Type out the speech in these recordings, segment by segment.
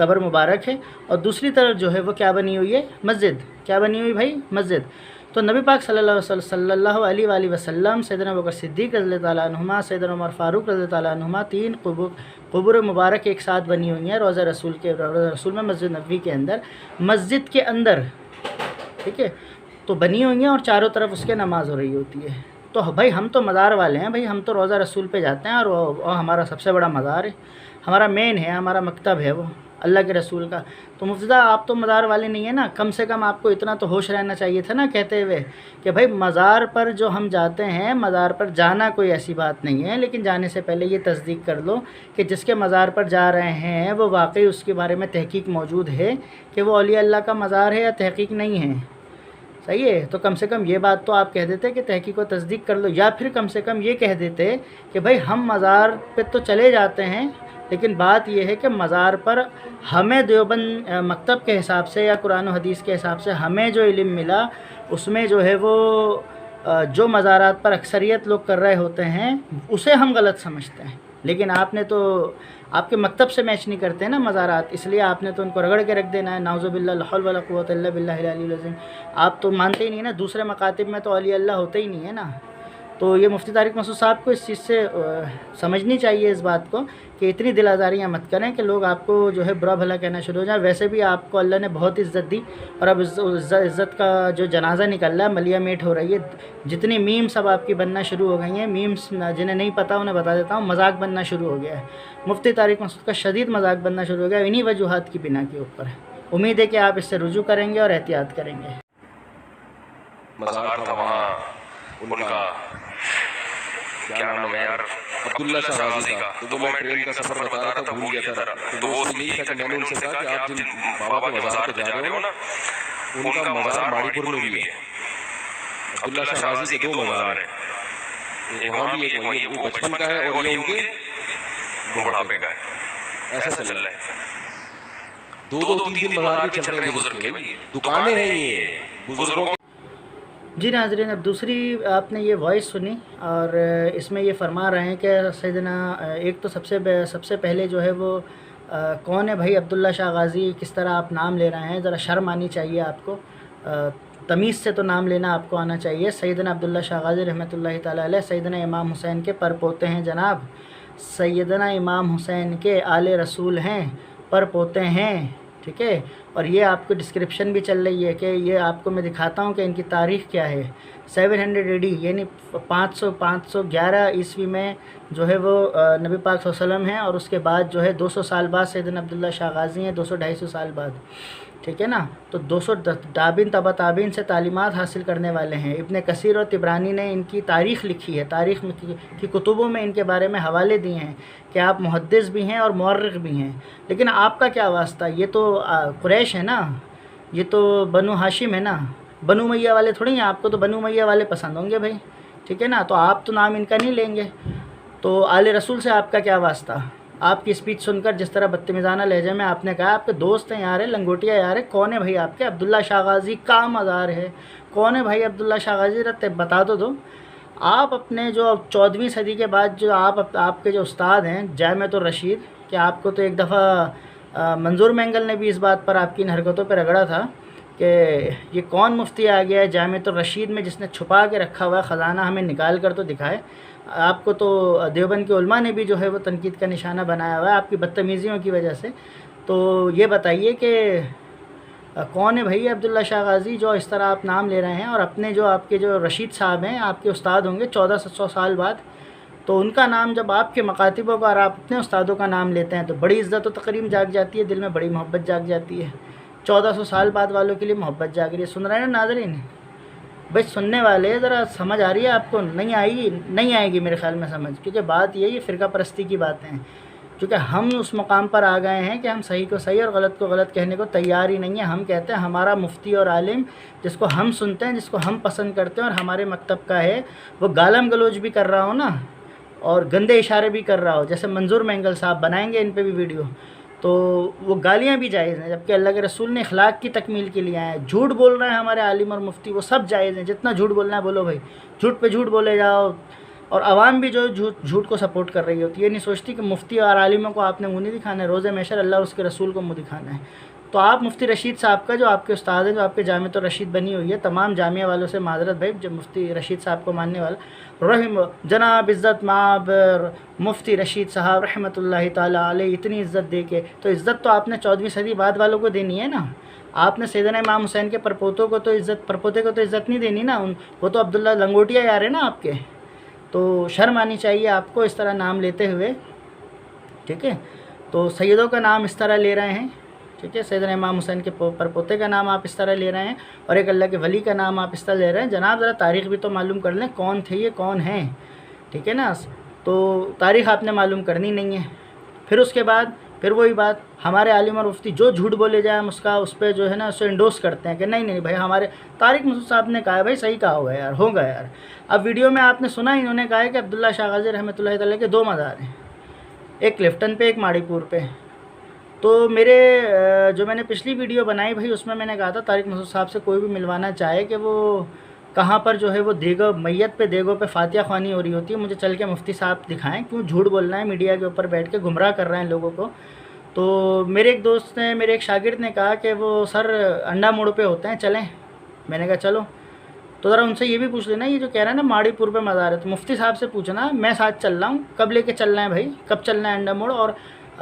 قبر مبارک ہے، اور دوسری طرف جو ہے وہ کیا بنی ہوئی ہے؟ مسجد. کیا بنی ہوئی بھائی؟ مسجد. تو نبی پاک صلی اللہ علیہ وآلہ وسلم، سیدنا ابوبکر صدیق رضی اللہ تعالیٰ عنہما، سیدنا عمر فاروق رضی اللہ تعالیٰ عنہما، 3 قبور مبارک ایک ساتھ بنی ہوئی ہیں روضہ رسول میں، مسجد نبوی کے اندر، مسجد کے اندر، ٹھیک ہے، تو بنی ہوئی ہیں اور چاروں طرف اس کے نماز ہو رہی ہوتی ہے. تو بھائی ہم تو مزار والے ہیں بھائی، ہم تو روضہ رسول پہ جاتے ہیں، اور ہمارا سب سے بڑا مزار ہے، ہمارا مین ہے، ہمارا مکتب ہے وہ اللہ کے رسول کا. تو مفتی صاحب آپ تو مزار والے نہیں ہیں نا، کم سے کم آپ کو اتنا تو ہوش رہنا چاہیے تھا نا کہتے ہوئے کہ بھائی مزار پر جو ہم جاتے ہیں، مزار پر جانا کوئی ایسی بات نہیں ہے، لیکن جانے سے پہلے یہ تصدیق کر لو کہ جس کے مزار پر جا رہے ہیں وہ واقعی اس کے بارے میں تحقیق موجود ہے کہ وہ اولیاء اللہ کا مزار ہے یا تحقیق نہیں ہے. صحیح ہے. تو کم سے کم یہ بات تو آپ کہہ دیتے کہ تحقیق و تصدیق کر لو، یا پھر کم سے کم یہ کہہ دیتے کہ بھائی ہم مزار پہ تو چلے جاتے ہیں، لیکن بات یہ ہے کہ مزار پر ہمیں دیوبند مکتب کے حساب سے یا قرآن و حدیث کے حساب سے ہمیں جو علم ملا، اس میں جو ہے وہ جو مزارات پر اکثریت لوگ کر رہے ہوتے ہیں اسے ہم غلط سمجھتے ہیں. لیکن آپ نے تو آپ کے مکتب سے میچ نہیں کرتے نا مزارات، اس لیے آپ نے تو ان کو رگڑ کے رکھ دینا ہے. نعوذ باللہ، لا حول ولا قوۃ الا باللہ العلی العظیم. آپ تو مانتے ہی نہیں نا، دوسرے مکاتب میں تو اولیاء اللہ ہوتے ہی نہیں ہے نا. تو یہ مفتی طارق مسعود صاحب کو اس چیز سے سمجھنی چاہیے اس بات کو کہ اتنی دل آزاریاں مت کریں کہ لوگ آپ کو جو ہے برا بھلا کہنا شروع ہو جائیں. ویسے بھی آپ کو اللہ نے بہت عزت دی، اور اب عزت کا جو جنازہ نکل رہا ہے، ملیہ میٹ ہو رہی ہے. جتنی میم سب آپ کی بننا شروع ہو گئی ہیں، میمس جنہیں نہیں پتہ انہیں بتا دیتا ہوں، مذاق بننا شروع ہو گیا ہے. مفتی طارق مسعود کا شدید مذاق بننا شروع ہو گیا انہی وجوہات کی بنا کے اوپر. امید ہے کہ آپ اس سے رجوع کریں گے اور احتیاط کریں گے. مزار تھا وہاں ان کا کیا نام ہے یار، عبداللہ شاہ غازی کا. تو وہ میں ٹرین کا سفر بتا رہا تھا، بھول گیا تھا. تو وہ یہی تھا کہ میں نے ان سے کہا کہ آپ جن بابا کے مزار پہ جا رہے ہو نا، ان کا مزار ماڑی پور میں بھی ہے. عبداللہ شاہ غازی کے 2 مزار ہیں، وہاں بھی ایک وہی وہ بچپن کا ہے اور یہ ان کے بڑھاپے کا ہے. ایسا چل رہا ہے. 2-3 مزار بھی چل رہے ہیں بزرگ کے. دکانیں ہیں یہ بزرگوں. جی ناظرین، اب دوسری آپ نے یہ وائس سنی، اور اس میں یہ فرما رہے ہیں کہ سیدنا ایک تو سب سے پہلے جو ہے وہ کون ہے بھائی عبداللہ شاہ غازی، کس طرح آپ نام لے رہے ہیں، ذرا شرم آنی چاہیے آپ کو، تمیز سے تو نام لینا آپ کو آنا چاہیے. سیدنا عبداللہ شاہ غازی رحمۃ اللہ تعالیٰ علیہ سیدنا امام حسین کے پر پوتے ہیں جناب. سیدنا امام حسین کے آل رسول ہیں، پر پوتے ہیں، ٹھیک ہے. اور یہ آپ کو ڈسکرپشن بھی چل رہی ہے کہ یہ آپ کو میں دکھاتا ہوں کہ ان کی تاریخ کیا ہے. 700 AD یعنی 511 عیسوی میں جو ہے وہ نبی پاک صلی اللہ علیہ وسلم ہیں، اور اس کے بعد جو ہے 200 سال بعد سیدنا عبداللہ شاہ غازی ہیں، 200-250 سال بعد، ٹھیک ہے نا. تو 200 تابعین تبع تابعین سے تعلیمات حاصل کرنے والے ہیں. ابن کثیر اور طبرانی نے ان کی تاریخ لکھی ہے، تاریخ کی کتبوں میں ان کے بارے میں حوالے دیے ہیں کہ آپ محدث بھی ہیں اور مورخ بھی ہیں. لیکن آپ کا کیا واسطہ؟ یہ تو قریش ہے نا، یہ تو بنو ہاشم ہے نا، بنو امیہ والے تھوڑی ہیں. آپ کو تو بنو امیہ والے پسند ہوں گے بھائی، ٹھیک ہے نا. تو آپ تو نام ان کا نہیں لیں گے. تو آل رسول سے آپ کا کیا واسطہ؟ آپ کی اسپیچ سن کر جس طرح بدتمیزانہ لہجے میں آپ نے کہا آپ کے دوست ہیں یار، لنگوٹیا یار ہے. کون ہے بھائی آپ کے؟ عبداللہ شاہ غازی کا مزار ہے. کون ہے بھائی عبداللہ شاہ غازی؟ رہتے بتا دو. آپ اپنے جو 14ویں صدی کے بعد جو آپ کے جو استاد ہیں جامعۃ الرشید، کہ آپ کو تو ایک دفعہ منظور مینگل نے بھی اس بات پر آپ کی ان حرکتوں پہ رگڑا تھا کہ یہ کون مفتی آ گیا ہے جامعۃ الرشید میں جس نے چھپا کے رکھا ہوا ہے خزانہ، ہمیں نکال کر تو دکھائے. آپ کو تو دیوبند کے علماء نے بھی جو ہے وہ تنقید کا نشانہ بنایا ہوا ہے آپ کی بدتمیزیوں کی وجہ سے. تو یہ بتائیے کہ کون ہے بھائی عبداللہ شاہ غازی جو اس طرح آپ نام لے رہے ہیں؟ اور اپنے جو آپ کے جو رشید صاحب ہیں آپ کے استاد ہوں گے 1400 سال بعد، تو ان کا نام جب آپ کے مکاتبوں کا اور آپ اپنے استادوں کا نام لیتے ہیں تو بڑی عزت و تکریم جاگ جاتی ہے، دل میں بڑی محبت جاگ جاتی ہے. 1400 سال بعد والوں کے لیے محبت جاگ رہی ہے. سن رہے ہیں نا ناظرین؟ بھائی سننے والے ذرا سمجھ آ رہی ہے آپ کو؟ نہیں آئے گی میرے خیال میں سمجھ، کیونکہ بات یہ فرقہ پرستی کی باتیں ہیں. کیونکہ ہم اس مقام پر آ گئے ہیں کہ ہم صحیح کو صحیح اور غلط کو غلط کہنے کو تیار ہی نہیں ہیں. ہم کہتے ہیں ہمارا مفتی اور عالم جس کو ہم سنتے ہیں، جس کو ہم پسند کرتے ہیں اور ہمارے مکتب کا ہے، وہ گالم گلوچ بھی کر رہا ہو نا اور گندے اشارے بھی کر رہا ہو، جیسے منظور مینگل صاحب بنائیں گے ان پہ بھی ویڈیو، تو وہ گالیاں بھی جائز ہیں. جبکہ اللہ کے رسول نے اخلاق کی تکمیل کے لیے آئے ہیں. جھوٹ بول رہے ہیں ہمارے عالم اور مفتی، وہ سب جائز ہیں. جتنا جھوٹ بولنا ہے بولو بھائی، جھوٹ پہ جھوٹ بولے جاؤ، اور عوام بھی جو جھوٹ کو سپورٹ کر رہی ہوتی ہے، یہ نہیں سوچتی کہ مفتی اور عالموں کو آپ نے منہ نہیں دکھانا ہے، روز محشر اللہ اور اس کے رسول کو منہ دکھانا ہے۔ تو آپ مفتی رشید صاحب کا، جو آپ کے استاد ہیں، جو آپ کے جامعۃ الرشید بنی ہوئی ہے، تمام جامعہ والوں سے معذرت بھائی، جو مفتی رشید صاحب کو ماننے والا، جناب عزت مآب مفتی رشید صاحب رحمۃ اللہ تعالیٰ علیہ، اتنی عزت دے کے، تو عزت تو آپ نے 14ویں صدی بعد والوں کو دینی ہے نا۔ آپ نے سیدنا امام حسین کے پرپوتے کو تو عزت نہیں دینی نا، وہ تو عبداللہ لنگوٹیا یار ہے نا آپ کے، تو شرم آنی چاہیے آپ کو اس طرح نام لیتے ہوئے، ٹھیک ہے۔ تو سیدوں کا نام اس طرح لے رہے ہیں، ٹھیک ہے، سیدنا امام حسین کے پرپوتے کا نام آپ اس طرح لے رہے ہیں، اور ایک اللہ کے ولی کا نام آپ اس طرح لے رہے ہیں۔ جناب ذرا تاریخ بھی تو معلوم کر لیں، کون تھے یہ، کون ہیں، ٹھیک ہے نا۔ تو تاریخ آپ نے معلوم کرنی نہیں ہے۔ پھر اس کے بعد پھر وہی بات، ہمارے عالم اور مفتی جو جھوٹ بولے جائیں ہم اس پہ جو ہے نا اسے انڈوس کرتے ہیں کہ نہیں بھائی، ہمارے طارق مسعود صاحب نے کہا ہے بھائی، صحیح کہا ہوگا یار۔ اب ویڈیو میں آپ نے سنا، انہوں نے کہا ہے کہ عبداللہ شاہ غازی رحمۃ اللہ تعالیٰ کے 2 مزار ہیں، ایک کلفٹن پہ، ایک ماڑی پور پہ۔ تو جو میں نے پچھلی ویڈیو بنائی بھائی، اس میں نے کہا تھا طارق مسعود صاحب سے کوئی بھی ملوانا چاہے کہ وہ کہاں پر جو ہے وہ میت پہ دیگوں پہ فاتحہ خوانی ہو رہی ہوتی ہے، مجھے چل کے مفتی صاحب دکھائیں، کیوں جھوٹ بولنا ہے میڈیا کے اوپر بیٹھ کے، گمراہ کر رہے ہیں لوگوں کو۔ تو میرے ایک دوست نے، میرے ایک شاگرد نے کہا کہ وہ سر انڈا موڑ پہ ہوتے ہیں، چلیں۔ میں نے کہا چلو، تو ذرا ان سے یہ بھی پوچھ لینا، یہ جو کہہ رہا ہے نا ماڑی پور پہ مزار ہے، تو مفتی صاحب سے پوچھنا، میں ساتھ چل رہا ہوں، کب لے کے چلنا ہے بھائی، کب چلنا ہے انڈا موڑ، اور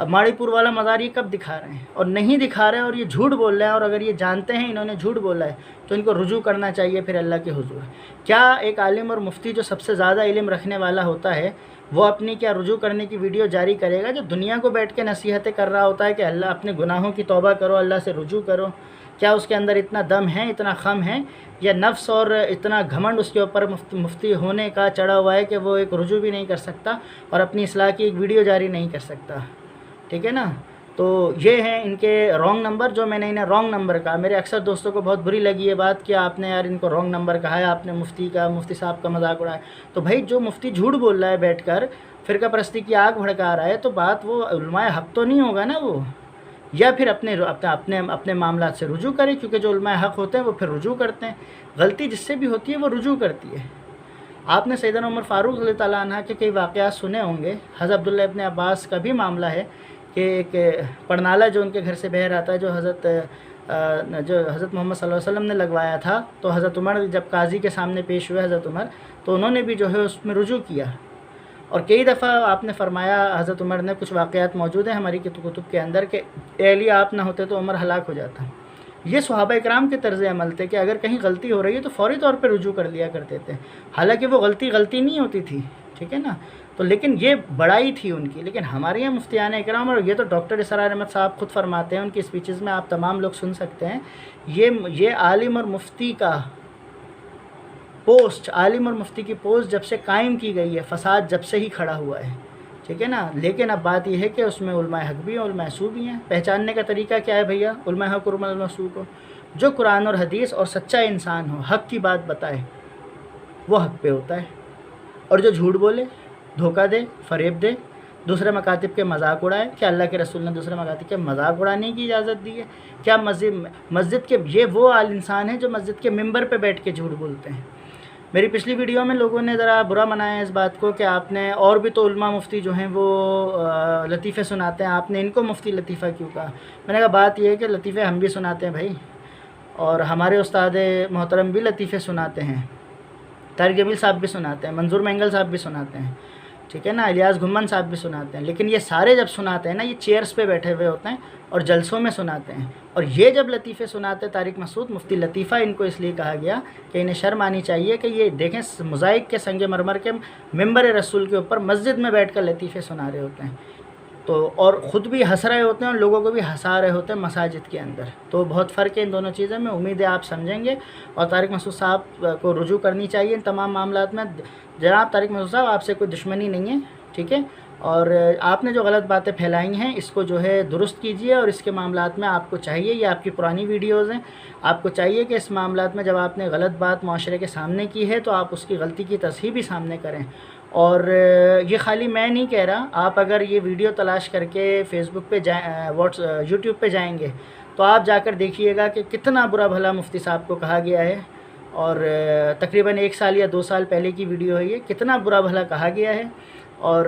ماڑی پور والا مزار یہ کب دکھا رہے ہیں، اور نہیں دکھا رہے ہیں، اور یہ جھوٹ بول رہے ہیں، اور اگر یہ جانتے ہیں انہوں نے جھوٹ بولا ہے تو ان کو رجوع کرنا چاہیے پھر اللہ کے حضور۔ کیا ایک عالم اور مفتی جو سب سے زیادہ علم رکھنے والا ہوتا ہے، وہ اپنی کیا رجوع کرنے کی ویڈیو جاری کرے گا، جو دنیا کو بیٹھ کے نصیحتیں کر رہا ہوتا ہے کہ اللہ اپنے گناہوں کی توبہ کرو، اللہ سے رجوع کرو؟ کیا اس کے اندر اتنا دم ہے، اتنا خم ہے، یا نفس اور اتنا گھمنڈ اس کے اوپر مفتی ہونے کا چڑھا ہوا ہے کہ وہ ایک رجوع بھی نہیں کر سکتا اور اپنی اصلاح کی ایک ویڈیو جاری نہیں کر سکتا، ٹھیک ہے نا۔ تو یہ ہیں ان کے رانگ نمبر، جو میں نے انہیں رانگ نمبر کہا۔ میرے اکثر دوستوں کو بہت بری لگی یہ بات کہ آپ نے یار ان کو رانگ نمبر کہا ہے، آپ نے مفتی صاحب کا مذاق اڑایا۔ تو بھائی جو مفتی جھوٹ بول رہا ہے بیٹھ کر، فرقہ پرستی کی آگ بھڑکا رہا ہے، تو بات وہ علماء حق تو نہیں ہوگا نا وہ، یا پھر اپنے معاملات سے رجوع کرے، کیونکہ جو علماء حق ہوتے ہیں وہ پھر رجوع کرتے ہیں، غلطی جس سے بھی ہوتی ہے وہ رجوع کرتی ہے۔ آپ نے سیدنا عمر فاروق رضی اللہ تعالیٰ عنہ کے کئی واقعات سنے ہوں گے۔ حضرت عبداللہ ابن عباس کا بھی معاملہ ہے کہ ایک پڑنالا جو ان کے گھر سے بہہ رہا تھا، جو حضرت محمد صلی اللہ علیہ وسلم نے لگوایا تھا، تو حضرت عمر جب قاضی کے سامنے پیش ہوئے حضرت عمر، تو انہوں نے بھی جو ہے اس میں رجوع کیا، اور کئی دفعہ آپ نے فرمایا، حضرت عمر نے، کچھ واقعات موجود ہیں ہماری کتب کے اندر کہ اے علی آپ نہ ہوتے تو عمر ہلاک ہو جاتا۔ یہ صحابہ اکرام کے طرز عمل تھے کہ اگر کہیں غلطی ہو رہی ہے تو فوری طور پہ رجوع کر لیا کرتے تھے، حالانکہ وہ غلطی نہیں ہوتی تھی، ٹھیک ہے نا۔ تو لیکن یہ بڑائی تھی ان کی۔ لیکن ہمارے یہاں مفتیان اکرام، اور یہ تو ڈاکٹر اسرار احمد صاحب خود فرماتے ہیں، ان کی اسپیچز میں آپ تمام لوگ سن سکتے ہیں، یہ عالم اور مفتی کا پوسٹ، عالم اور مفتی کی پوسٹ جب سے قائم کی گئی ہے، فساد جب سے ہی کھڑا ہوا ہے، ٹھیک ہے نا۔ لیکن اب بات یہ ہے کہ اس میں علماء حق بھی ہیں، علماء سو بھی ہیں۔ پہچاننے کا طریقہ کیا ہے بھیا؟ علماء حق اور علماء سو کو، جو قرآن اور حدیث اور سچا انسان ہو، حق کی بات بتائے، وہ حق پہ ہوتا ہے، اور جو جھوٹ بولے، دھوکہ دے، فریب دے، دوسرے مکاتب کے مذاق اڑائے۔ کیا اللہ کے رسول نے دوسرے مکاتب کے مذاق اڑانے کی اجازت دی ہے؟ کیا مسجد کے یہ وہ انسان ہیں جو مسجد کے ممبر پہ بیٹھ کے جھوٹ بولتے ہیں؟ میری پچھلی ویڈیو میں لوگوں نے ذرا برا منایا ہے اس بات کو کہ آپ نے، اور بھی تو علماء مفتی جو ہیں وہ لطیفے سناتے ہیں، آپ نے ان کو مفتی لطیفہ کیوں کہا؟ میں نے کہا بات یہ ہے کہ لطیفے ہم بھی سناتے ہیں بھائی، اور ہمارے استاد محترم بھی لطیفے سناتے ہیں، طارق جمیل صاحب بھی سناتے ہیں، منظور مینگل صاحب بھی سناتے ہیں، ٹھیک ہے نا، الیاس گھمن صاحب بھی سناتے ہیں۔ لیکن یہ سارے جب سناتے ہیں نا، یہ چیئرز پہ بیٹھے ہوئے ہوتے ہیں اور جلسوں میں سناتے ہیں، اور یہ جب لطیفے سناتے طارق مسعود، مفتی لطیفہ ان کو اس لیے کہا گیا کہ انہیں شرم آنی چاہیے کہ یہ دیکھیں موزائک کے سنگ مرمر کے ممبر رسول کے اوپر مسجد میں بیٹھ کر لطیفے سنا رہے ہوتے ہیں، تو اور خود بھی ہنس رہے ہوتے ہیں اور لوگوں کو بھی ہنسا رہے ہوتے ہیں مساجد کے اندر۔ تو بہت فرق ہے ان دونوں چیزوں میں، امید ہے آپ سمجھیں گے، اور طارق مسعود صاحب کو رجوع کرنی چاہیے ان تمام معاملات میں۔ جناب طارق مسعود صاحب، آپ سے کوئی دشمنی نہیں ہے، ٹھیک ہے، اور آپ نے جو غلط باتیں پھیلائی ہیں اس کو جو ہے درست کیجیے، اور اس کے معاملات میں آپ کو چاہیے، یہ آپ کی پرانی ویڈیوز ہیں، آپ کو چاہیے کہ اس معاملات میں جب آپ نے غلط بات معاشرے کے سامنے کی ہے تو آپ اس کی غلطی کی تصحیح بھی سامنے کریں۔ اور یہ خالی میں نہیں کہہ رہا، آپ اگر یہ ویڈیو تلاش کر کے فیس بک پہ جائیں، یوٹیوب پہ جائیں گے تو آپ جا کر دیکھیے گا کہ کتنا برا بھلا مفتی صاحب کو کہا گیا ہے، اور تقریباً 1 سال یا 2 سال پہلے کی ویڈیو ہے یہ. کتنا برا بھلا کہا گیا ہے، اور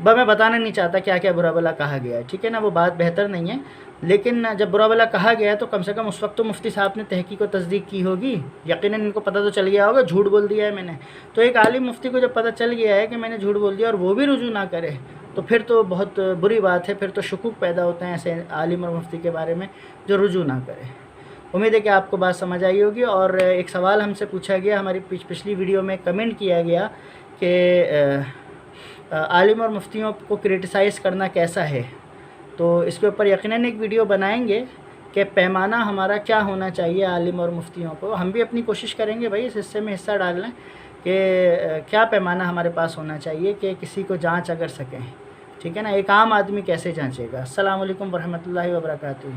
میں بتانا نہیں چاہتا کیا کیا برا بھلا کہا گیا ہے، ٹھیک ہے نا، وہ بات بہتر نہیں ہے. لیکن جب برا بھلا کہا گیا تو کم سے کم اس وقت تو مفتی صاحب نے تحقیق و تصدیق کی ہوگی. یقیناً ان کو پتہ تو چل گیا ہوگا جھوٹ بول دیا ہے میں نے. تو ایک عالم مفتی کو جب پتہ چل گیا ہے کہ میں نے جھوٹ بول دیا اور وہ بھی رجوع نہ کرے تو پھر تو بہت بری بات ہے. پھر تو شکوک پیدا ہوتے ہیں ایسے عالم اور مفتی کے بارے میں جو رجوع نہ کرے. امید ہے کہ آپ کو بات سمجھ آئی ہوگی. اور ایک سوال ہم سے پوچھا گیا، ہماری پچھلی ویڈیو میں کمنٹ کیا گیا کہ عالم اور مفتیوں کو کرٹیسائز کرنا کیسا ہے. تو اس کے اوپر یقیناً ایک ویڈیو بنائیں گے کہ پیمانہ ہمارا کیا ہونا چاہیے عالم اور مفتیوں کو. ہم بھی اپنی کوشش کریں گے بھائی اس حصے میں حصہ ڈال لیں کہ کیا پیمانہ ہمارے پاس ہونا چاہیے کہ کسی کو جانچ اگر سکیں. ٹھیک ہے نا، ایک عام آدمی کیسے جانچے گا. السلام علیکم ورحمۃ اللہ وبرکاتہ.